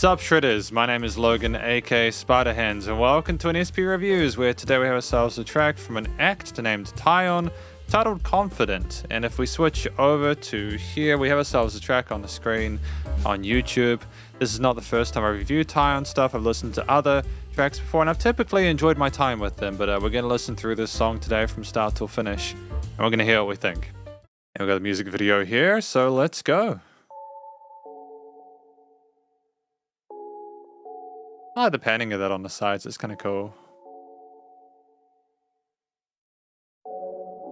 Sup Shredders, my name is Logan aka Spiderhands, and welcome to an SP Reviews, where today we have ourselves a track from an act named Tyeon titled Confident. And if we switch over to here, we have ourselves a track on the screen on YouTube. This is not the first time I reviewed Tyeon stuff. I've listened to other tracks before and I've typically enjoyed my time with them, but we're going to listen through this song today from start till finish and we're going to hear what we think. And we've got the music video here, so let's go. I like the panning of that on the sides, it's kind of cool.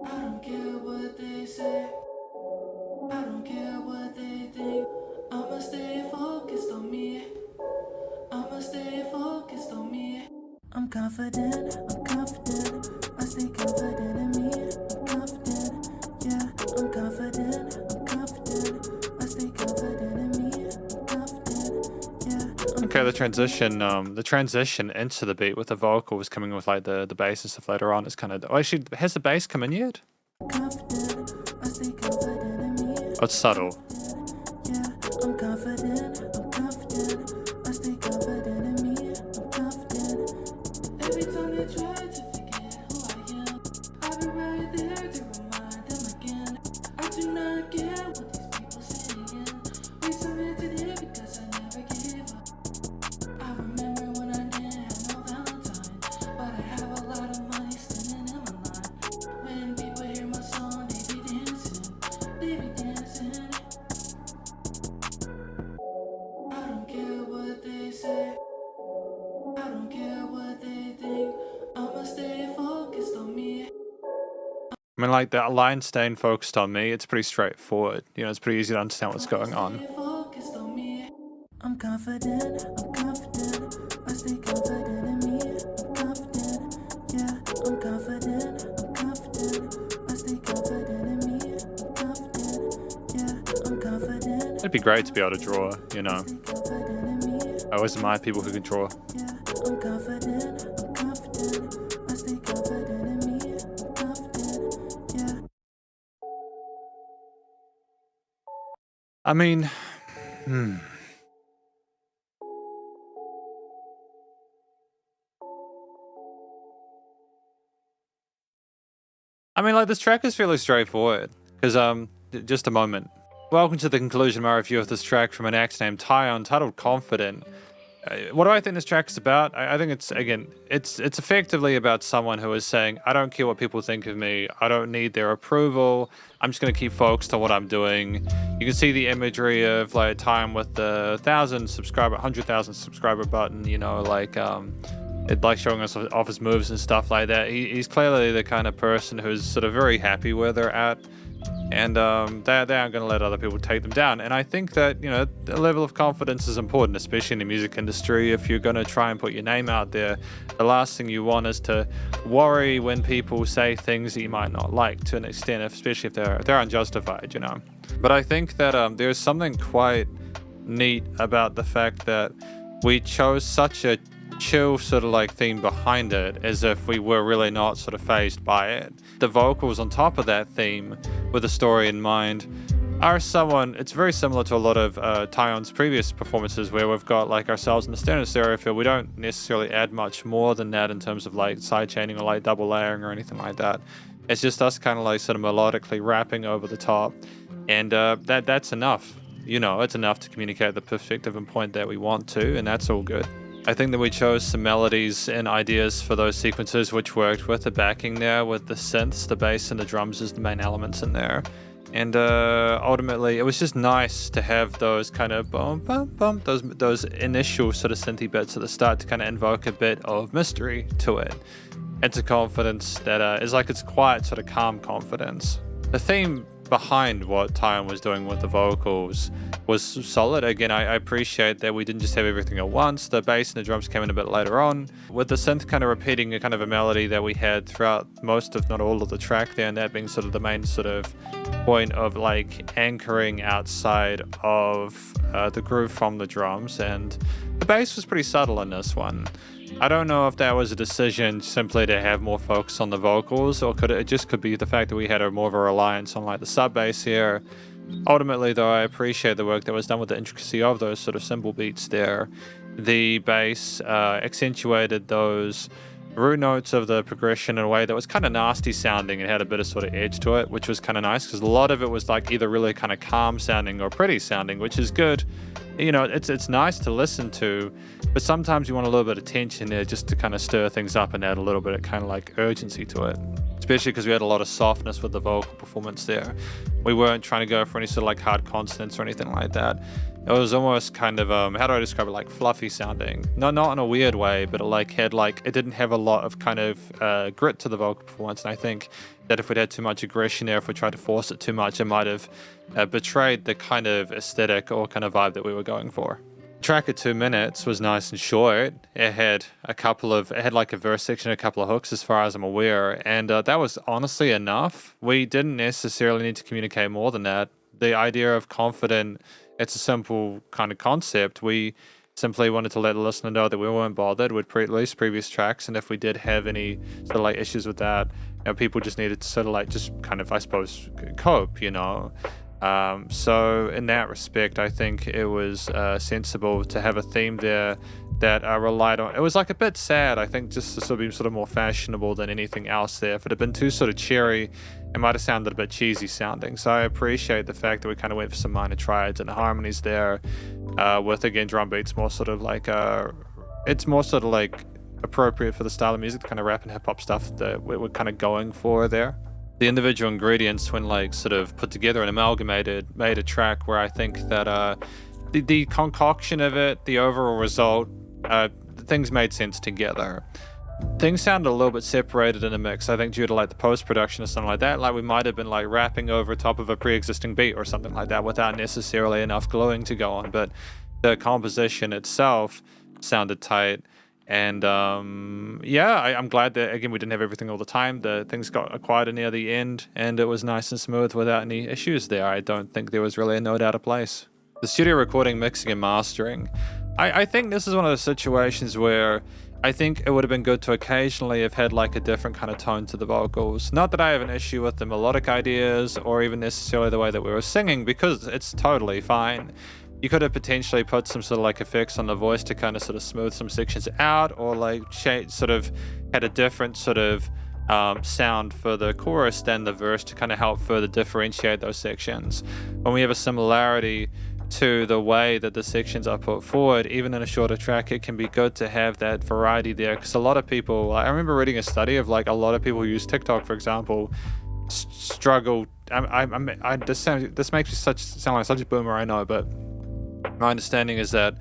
I don't care what they say, I don't care what they think. I'ma stay focused on me, I'ma stay focused on me. I'm confident, I stay confident in me. I'm confident, yeah, I'm confident, I stay confident in me. I'm confident, yeah. Okay, the transition into the beat with the vocals coming with like the bass and stuff later on is kind of. Oh, actually, has the bass come in yet? Confident, I stay confident in me. Oh, it's subtle. Yeah, I'm confident, I stay confident in me. I'm confident. Every time they try to forget who I am, I'll be right there to remind them again. I do not care what these people saying. We submitted here because I never gave up. I remember when I didn't have no Valentine, but I have a lot of money standing in my line. When people hear my song, they be dancing, they be dancing. I don't care what they say, I don't care what they think. I'ma stay focused on me. I mean, like that line staying focused on me, it's pretty straightforward. You know, it's pretty easy to understand what's going on. Stay focused on me. I'm confident, I stay confident in me. I'm confident, yeah, I'm confident, I stay confident in me. I'm confident, yeah, I'm confident. It'd be great to be able to draw, you know. Stay confident in me. I always admire people who can draw. Yeah, I'm confident, I stay confident in me. I'm confident, yeah. I mean, like this track is fairly straightforward. Because, just a moment. Welcome to the conclusion of my review of this track from an act named Tyeon titled Confident. What do I think this track is about? I think it's, again, it's effectively about someone who is saying, I don't care what people think of me. I don't need their approval. I'm just going to keep focused on what I'm doing. You can see the imagery of like Tyeon with the 100,000 subscriber button, you know, like, it like showing us off his moves and stuff like that. He's clearly the kind of person who's sort of very happy where they're at. And they aren't going to let other people take them down. And I think that, you know, the level of confidence is important, especially in the music industry. If you're going to try and put your name out there, the last thing you want is to worry when people say things that you might not like, to an extent, especially if they're unjustified, you know. But I think that there's something quite neat about the fact that we chose such a chill sort of like theme behind it, as if we were really not sort of phased by it. The vocals on top of that theme with the story in mind are it's very similar to a lot of Tyeon's previous performances, where we've got like ourselves in the standard stereo field. We don't necessarily add much more than that in terms of like side chaining or like double layering or anything like that. It's just us kind of like sort of melodically rapping over the top, and that's enough. You know, it's enough to communicate the perspective and point that we want to, and that's all good. I think that we chose some melodies and ideas for those sequences which worked with the backing there, with the synths, the bass, and the drums as the main elements in there. And ultimately, it was just nice to have those kind of bum, bum, bum, those initial sort of synthy bits at the start to kind of invoke a bit of mystery to it. It's a confidence that is like it's quiet, sort of calm confidence. The theme behind what Tyeon was doing with the vocals was solid. Again, I appreciate that we didn't just have everything at once. The bass and the drums came in a bit later on, with the synth kind of repeating a kind of a melody that we had throughout most, if not all, of the track there, and that being sort of the main sort of point of like anchoring outside of the groove from the drums. And the bass was pretty subtle in this one. I don't know if that was a decision simply to have more focus on the vocals, or it just could be the fact that we had more of a reliance on like the sub bass here, Ultimately, though, I appreciate the work that was done with the intricacy of those sort of cymbal beats there. The bass accentuated those root notes of the progression in a way that was kind of nasty sounding and had a bit of sort of edge to it, which was kind of nice because a lot of it was like either really kind of calm sounding or pretty sounding, which is good. It's nice to listen to, but sometimes you want a little bit of tension there just to kind of stir things up and add a little bit of kind of like urgency to it, especially because we had a lot of softness with the vocal performance there. We weren't trying to go for any sort of like hard consonants or anything like that. It was almost kind of how do I describe it, like fluffy sounding, not in a weird way, but it didn't have a lot of kind of grit to the vocal performance. And I think that if we'd had too much aggression there, if we tried to force it too much, it might have betrayed the kind of aesthetic or kind of vibe that we were going for. The track at 2 minutes was nice and short. It had like a verse section, a couple of hooks as far as I'm aware, and that was honestly enough. We didn't necessarily need to communicate more than that. The idea of confident, it's a simple kind of concept. We simply wanted to let the listener know that we weren't bothered with release previous tracks, and if we did have any sort of like issues with that, people just needed to sort of like just kind of, I suppose, cope, So in that respect, I think it was sensible to have a theme there that relied on. It was like a bit sad, I think, just to sort of be sort of more fashionable than anything else there. If it had been too sort of cheery, it might have sounded a bit cheesy sounding. So I appreciate the fact that we kind of went for some minor triads and harmonies there, with again drum beats more sort of like it's more sort of like appropriate for the style of music, the kind of rap and hip hop stuff that we're kind of going for there. The individual ingredients, when like sort of put together and amalgamated, made a track where I think that the concoction of it, the overall result, things made sense together. Things sounded a little bit separated in a mix, I think, due to like the post-production or something like that. Like we might have been like rapping over top of a pre-existing beat or something like that without necessarily enough gluing to go on, but the composition itself sounded tight. And I'm glad that, again, we didn't have everything all the time. The things got quieter near the end, and it was nice and smooth without any issues there. I don't think there was really a note out of place. The studio recording, mixing, and mastering. I think this is one of those situations where I think it would have been good to occasionally have had like a different kind of tone to the vocals. Not that I have an issue with the melodic ideas or even necessarily the way that we were singing, because it's totally fine. You could have potentially put some sort of like effects on the voice to kind of sort of smooth some sections out, or like sort of had a different sort of sound for the chorus than the verse to kind of help further differentiate those sections. When we have a similarity to the way that the sections are put forward, even in a shorter track, it can be good to have that variety there, because a lot of people, I remember reading a study of like a lot of people who use TikTok, for example, struggle. This makes me sound like such a boomer, I know, but my understanding is that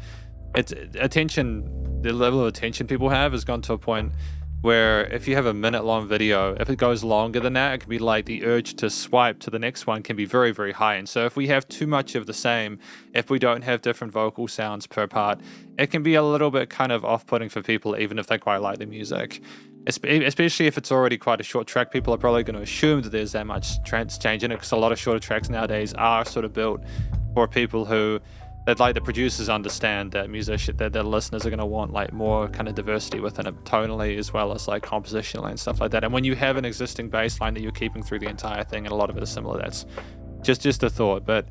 the level of attention people have has gone to a point where if you have a minute-long video, if it goes longer than that, it can be like the urge to swipe to the next one can be very, very high. And so if we have too much of the same, if we don't have different vocal sounds per part, it can be a little bit kind of off-putting for people, even if they quite like the music. Especially if it's already quite a short track, people are probably going to assume that there's that much change in it, because a lot of shorter tracks nowadays are sort of built for people that like the producers understand that that the listeners are going to want like more kind of diversity within it, tonally as well as like compositionally and stuff like that. And when you have an existing bass line that you're keeping through the entire thing, and a lot of it is similar, that's just a thought. But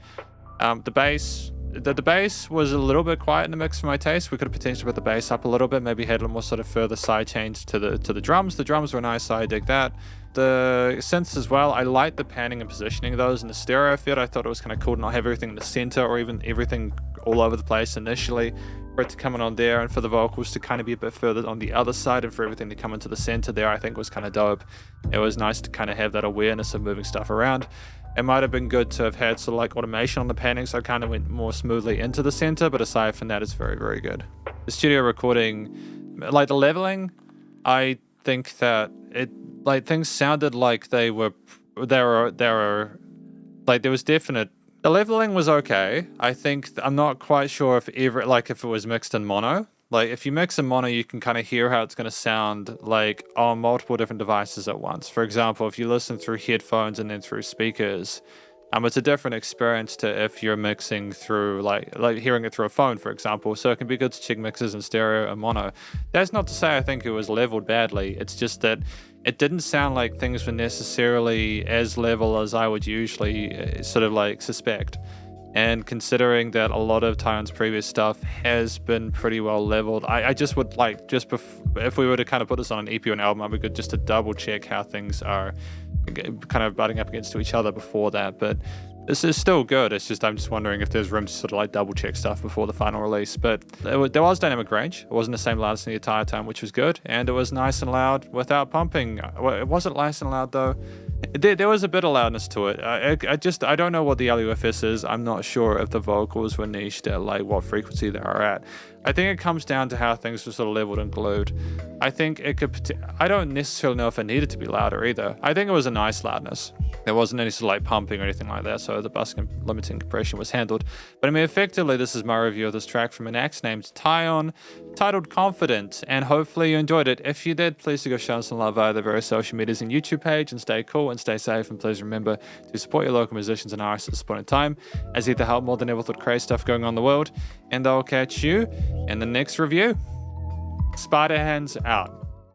the bass was a little bit quiet in the mix for my taste. We could have potentially put the bass up a little bit, maybe had a little more sort of further side change to the drums. The drums were nice, so I dig that. The synths as well, I like the panning and positioning of those in the stereo field. I thought it was kind of cool to not have everything in the center or even everything all over the place initially, for it to come in on there, and for the vocals to kind of be a bit further on the other side, and for everything to come into the center there, I think was kind of dope. It was nice to kind of have that awareness of moving stuff around. It might have been good to have had sort of like automation on the panning, so it kind of went more smoothly into the center, but aside from that, it's very, very good. The studio recording, like the leveling, I think that like things sounded like there was definite. The leveling was okay. I think I'm not quite sure if it was mixed in mono. Like if you mix in mono, you can kind of hear how it's going to sound like on multiple different devices at once. For example, if you listen through headphones and then through speakers, it's a different experience to if you're mixing through like hearing it through a phone, for example. So it can be good to check mixes in stereo and mono. That's not to say I think it was leveled badly. It's just that it didn't sound like things were necessarily as level as I would usually sort of like suspect. And considering that a lot of Tyeon's previous stuff has been pretty well leveled, I just would like, if we were to kind of put this on an EP or an album, I'd be good just to double check how things are kind of butting up against each other before that. But this is still good. It's just, I'm just wondering if there's room to sort of like double check stuff before the final release. But there was dynamic range. It wasn't the same loudness the entire time, which was good. And it was nice and loud without pumping. Well, it wasn't nice and loud though. There was a bit of loudness to it. I don't know what the LUFS is. I'm not sure if the vocals were niched at like what frequency they are at. I think it comes down to how things were sort of leveled and glued. I think it could. I don't necessarily know if it needed to be louder either. I think it was a nice loudness. There wasn't any sort of like pumping or anything like that, so the bus limiting compression was handled. But I mean, effectively, this is my review of this track from an act named Tyeon, titled Confident, and hopefully you enjoyed it. If you did, please do go show us some love via the various social medias and YouTube page, and stay cool and stay safe, and please remember to support your local musicians and artists at this point in time, as either help more than ever with crazy stuff going on in the world, and I'll catch you in the next review. Spiderhands out.